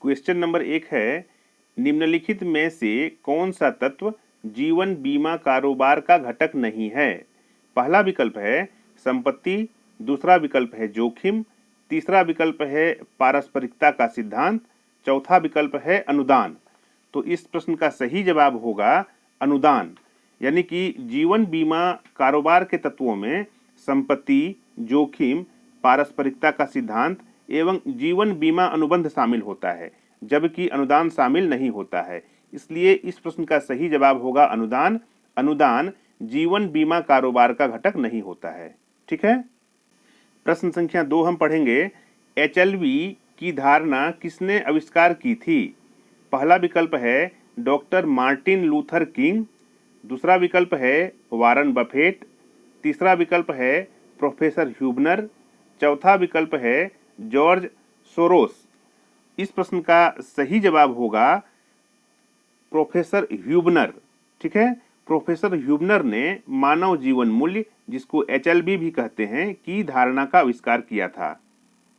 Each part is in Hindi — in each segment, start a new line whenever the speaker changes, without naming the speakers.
क्वेश्चन नंबर 1 है, निम्नलिखित में से कौन सा तत्व जीवन बीमा कारोबार का घटक नहीं है? पहला विकल्प है संपत्ति, दूसरा विकल्प है जोखिम, तीसरा विकल्प है पारस्परिकता का सिद्धांत, चौथा विकल्प है अनुदान। तो इस प्रश्न का सही जवाब होगा अनुदान। यानी कि जीवन बीमा कारोबार के तत्वों में संपत्ति, जोखिम, पारस्परिकता का सिद्धांत एवं जीवन बीमा अनुबंध शामिल होता है, जबकि अनुदान शामिल नहीं होता है। इसलिए इस प्रश्न का सही जवाब होगा अनुदान। अनुदान जीवन बीमा कारोबार का घटक नहीं होता है। ठीक है। प्रश्न संख्या 2 हम पढ़ेंगे, HLV की धारणा किसने आविष्कार की थी? पहला विकल्प है डॉक्टर मार्टिन लूथर किंग, दूसरा विकल्प है वारन बफेट, तीसरा विकल्प है प्रोफेसर ह्यूबनर, चौथा विकल्प है जॉर्ज सोरोस। इस प्रश्न का सही जवाब होगा प्रोफेसर ह्यूबनर। ठीक है। प्रोफेसर ह्यूबनर ने मानव जीवन मूल्य, जिसको HLV भी कहते हैं, की धारणा का आविष्कार किया था।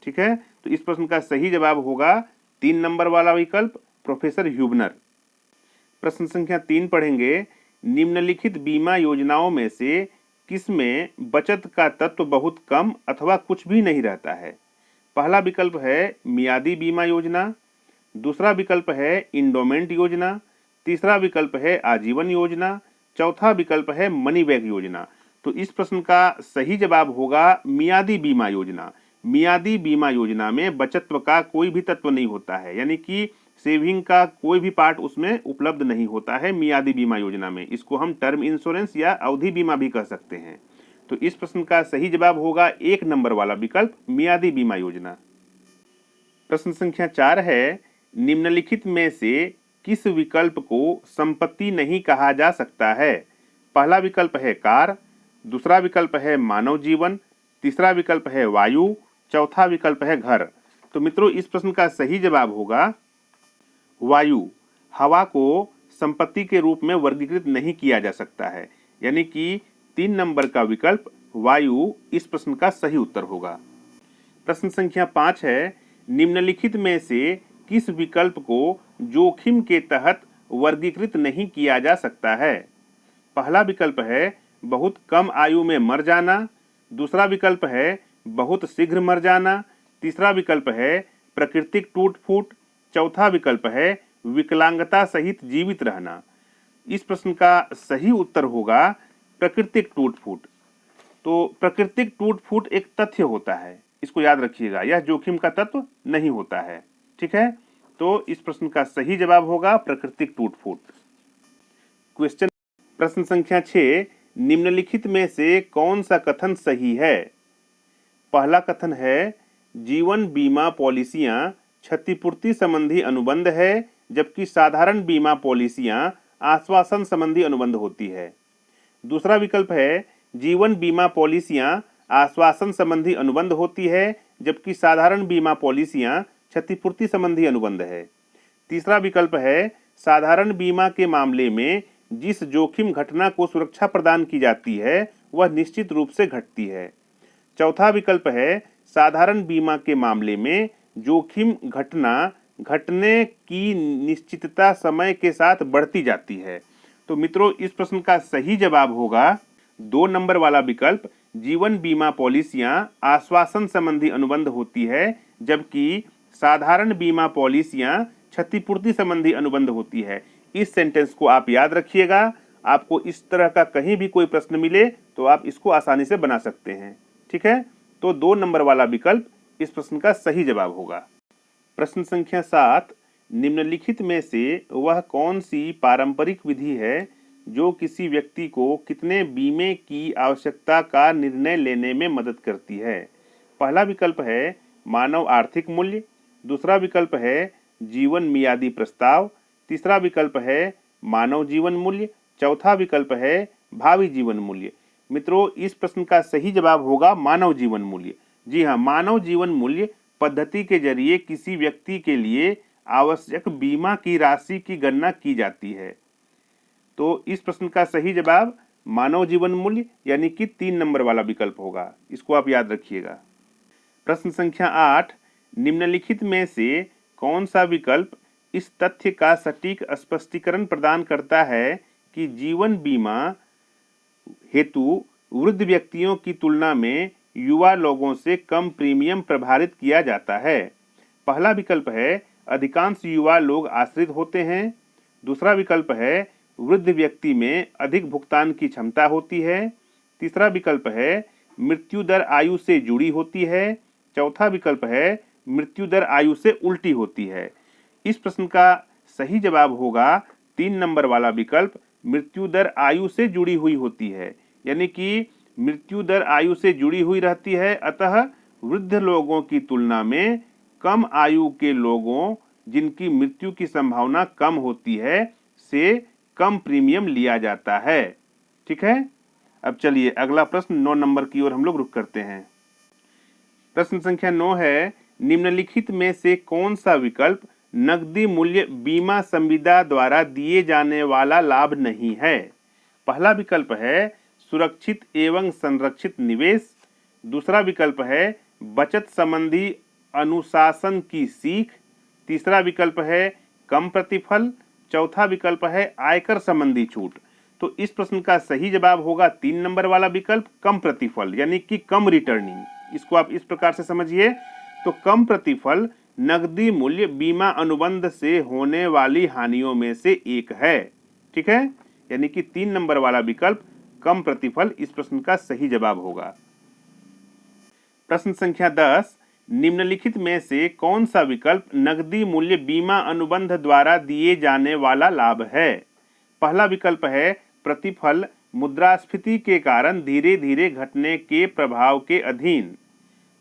ठीक है। तो इस प्रश्न का सही जवाब होगा 3 नंबर वाला विकल्प प्रोफेसर ह्यूबनर। प्रश्न संख्या 3 पढ़ेंगे, निम्नलिखित बीमा योजनाओं में से किसमें बचत का तत्व बहुत कम अथवा कुछ भी नहीं रहता है? पहला विकल्प है मियादी बीमा योजना, दूसरा विकल्प है इंडोमेंट योजना, तीसरा विकल्प है आजीवन योजना, चौथा विकल्प है मनी बैक योजना। तो इस प्रश्न का सही जवाब होगा मियादी बीमा योजना। मियादी बीमा योजना में बचत का कोई भी तत्व नहीं होता है, यानी कि सेविंग का कोई भी पार्ट उसमें उपलब्ध नहीं होता है मियादी बीमा योजना में। इसको हम टर्म इंश्योरेंस या अवधि बीमा भी कह सकते हैं। तो इस प्रश्न का सही जवाब होगा 1 नंबर वाला विकल्प मियादी बीमा योजना। प्रश्न संख्या 4 है, निम्नलिखित में से किस विकल्प को संपत्ति नहीं कहा जा सकता है? पहला विकल्प है कार, दूसरा विकल्प है मानव जीवन, तीसरा विकल्प है वायु, चौथा विकल्प है घर। तो मित्रों इस प्रश्न का सही जवाब होगा वायु। हवा को संपत्ति के रूप में वर्गीकृत नहीं किया जा सकता है, यानी कि 3 नंबर का विकल्प वायु इस प्रश्न का सही उत्तर होगा। प्रश्न संख्या 5 है, निम्नलिखित में से किस विकल्प को जोखिम के तहत वर्गीकृत नहीं किया जा सकता है? पहला विकल्प है बहुत कम आयु में मर जाना, दूसरा विकल्प है बहुत शीघ्र मर जाना, तीसरा विकल्प है प्राकृतिक टूट फूट, चौथा विकल्प है विकलांगता सहित जीवित रहना। इस प्रश्न का सही उत्तर होगा प्राकृतिक टूट फूट। तो प्राकृतिक टूट फूट एक तथ्य होता है, इसको याद रखिएगा, यह जोखिम का तत्व नहीं होता है। ठीक है। तो इस प्रश्न का सही जवाब होगा प्राकृतिक टूट फूट। क्वेश्चन प्रश्न संख्या 6, निम्नलिखित में से कौन सा कथन सही है? पहला कथन है जीवन बीमा पॉलिसियां क्षतिपूर्ति संबंधी अनुबंध है, जबकि साधारण बीमा पॉलिसियां आश्वासन संबंधी अनुबंध होती है। दूसरा विकल्प है जीवन बीमा पॉलिसियां आश्वासन संबंधी अनुबंध होती है, जबकि साधारण बीमा पॉलिसियां क्षतिपूर्ति संबंधी अनुबंध है। तीसरा विकल्प है साधारण बीमा के मामले में जिस जोखिम घटना को सुरक्षा प्रदान की जाती है वह निश्चित रूप से घटती है। चौथा विकल्प है साधारण बीमा के मामले में जोखिम घटना घटने की निश्चितता समय के साथ बढ़ती जाती है। तो मित्रों इस प्रश्न का सही जवाब होगा 2 नंबर वाला विकल्प जीवन बीमा पॉलिसियां आश्वासन संबंधी अनुबंध होती है, जबकि साधारण बीमा पॉलिसियां क्षतिपूर्ति संबंधी अनुबंध होती है। इस सेंटेंस को आप याद रखिएगा। आपको इस तरह का कहीं भी कोई प्रश्न मिले तो आप इसको आसानी से बना सकते हैं। ठीक है। तो 2 नंबर वाला विकल्प इस प्रश्न का सही जवाब होगा। प्रश्न संख्या 7, निम्नलिखित में से वह कौन सी पारंपरिक विधि है जो किसी व्यक्ति को कितने बीमे की आवश्यकता का निर्णय लेने में मदद करती है? पहला विकल्प है मानव आर्थिक मूल्य, दूसरा विकल्प है जीवन मियादी प्रस्ताव, तीसरा विकल्प है मानव जीवन मूल्य, चौथा विकल्प है भावी जीवन मूल्य। मित्रों इस प्रश्न का सही जवाब होगा मानव जीवन मूल्य। जी हाँ, मानव जीवन मूल्य पद्धति के जरिए किसी व्यक्ति के लिए आवश्यक बीमा की राशि की गणना की जाती है। तो इस प्रश्न का सही जवाब मानव जीवन मूल्य यानी कि 3 नंबर वाला विकल्प होगा। इसको आप याद रखिएगा। प्रश्न संख्या 8, निम्नलिखित में से कौन सा विकल्प इस तथ्य का सटीक स्पष्टीकरण प्रदान करता है कि जीवन बीमा हेतु वृद्ध व्यक्तियों की तुलना में युवा लोगों से कम प्रीमियम प्रभारित किया जाता है? पहला विकल्प है अधिकांश युवा लोग आश्रित होते हैं। दूसरा विकल्प है वृद्ध व्यक्ति में अधिक भुगतान की क्षमता होती है। तीसरा विकल्प है मृत्यु दर आयु से जुड़ी होती है। चौथा विकल्प है मृत्यु दर आयु से उल्टी होती है। इस प्रश्न का सही जवाब होगा 3 नंबर वाला विकल्प, मृत्यु दर आयु से जुड़ी हुई होती है। यानी कि मृत्यु दर आयु से जुड़ी हुई रहती है, अतः वृद्ध लोगों की तुलना में कम आयु के लोगों जिनकी मृत्यु की संभावना कम होती है से कम प्रीमियम लिया जाता है। ठीक है, अब चलिए अगला प्रश्न 9 नंबर की ओर हम लोग रुख करते हैं। प्रश्न संख्या 9 है, निम्नलिखित में से कौन सा विकल्प नकदी मूल्य बीमा संविदा द्वारा दिए जाने वाला लाभ नहीं है? पहला विकल्प है सुरक्षित एवं संरक्षित निवेश। दूसरा विकल्प है बचत संबंधी अनुशासन की सीख। तीसरा विकल्प है कम प्रतिफल। चौथा विकल्प है आयकर संबंधी छूट। तो इस प्रश्न का सही जवाब होगा 3 नंबर वाला विकल्प, कम प्रतिफल, यानी कि कम रिटर्निंग। इसको आप इस प्रकार से समझिए, तो कम प्रतिफल नकदी मूल्य बीमा अनुबंध से होने वाली हानियों में से एक है। ठीक है, यानी कि 3 नंबर वाला विकल्प कम प्रतिफल इस प्रश्न का सही जवाब होगा। प्रश्न संख्या 10, निम्नलिखित में से कौन सा विकल्प नकदी मूल्य बीमा अनुबंध द्वारा दिए जाने वाला लाभ है? पहला विकल्प है प्रतिफल मुद्रास्फीति के कारण धीरे धीरे घटने के प्रभाव के अधीन।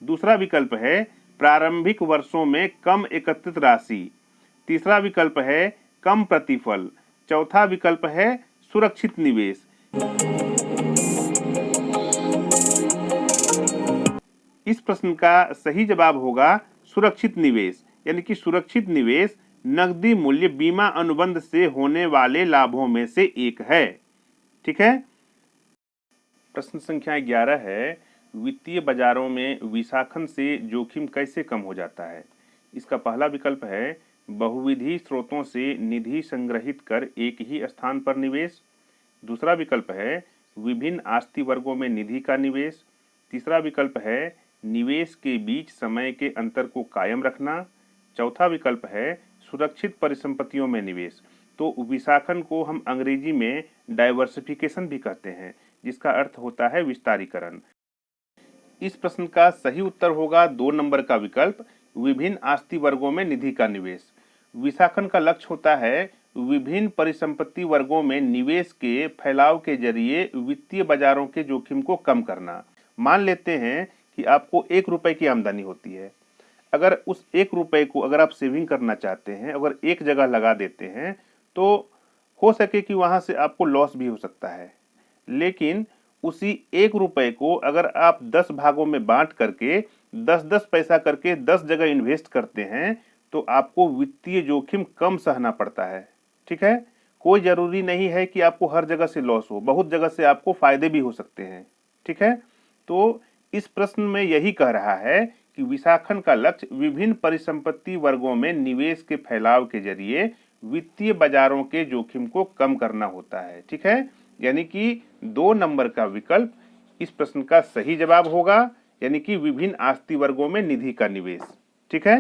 दूसरा विकल्प है प्रारंभिक वर्षों में कम एकत्रित राशि। तीसरा विकल्प है कम प्रतिफल। चौथा विकल्प है सुरक्षित निवेश। इस प्रश्न का सही जवाब होगा सुरक्षित निवेश, यानी कि सुरक्षित निवेश नकदी मूल्य बीमा अनुबंध से होने वाले लाभों में से एक है। ठीक है, प्रश्न संख्या 11 है, वित्तीय बाजारों में विशाखन से जोखिम कैसे कम हो जाता है? इसका पहला विकल्प है बहुविधि स्रोतों से निधि संग्रहित कर एक ही स्थान पर निवेश। दूसरा विकल्प है विभिन्न आस्ति वर्गों में निधि का निवेश। तीसरा विकल्प है निवेश के बीच समय के अंतर को कायम रखना। चौथा विकल्प है सुरक्षित परिसंपत्तियों में निवेश। तो विशाखन को हम अंग्रेजी में डाइवर्सिफिकेशन भी कहते हैं, जिसका अर्थ होता है विस्तारीकरण। इस प्रश्न का सही उत्तर होगा 2 नंबर का विकल्प, विभिन्न आस्ति वर्गों में निधि का निवेश। विशाखन का लक्ष्य होता है विभिन्न परिसंपत्ति वर्गों में निवेश के फैलाव के जरिए वित्तीय बाजारों के जोखिम को कम करना। मान लेते हैं कि आपको 1 रुपए की आमदनी होती है। अगर उस 1 रुपए को अगर आप सेविंग करना चाहते हैं, अगर एक जगह लगा देते हैं, तो हो सके कि वहां से आपको लॉस भी हो सकता है। लेकिन उसी 1 रुपए को अगर आप 10 भागों में बांट करके 10-10 पैसा करके 10 जगह इन्वेस्ट करते हैं, तो आपको वित्तीय जोखिम कम सहना पड़ता है। ठीक है, कोई जरूरी नहीं है कि आपको हर जगह से लॉस हो, बहुत जगह से आपको फायदे भी हो सकते हैं। ठीक है, तो इस प्रश्न में यही कह रहा है कि विशाखन का लक्ष्य विभिन्न परिसंपत्ति वर्गों में निवेश के फैलाव के जरिए वित्तीय बाजारों के जोखिम को कम करना होता है। ठीक है, यानी कि 2 नंबर का विकल्प इस प्रश्न का सही जवाब होगा, यानी कि विभिन्न आस्ति वर्गों में निधि का निवेश। ठीक है।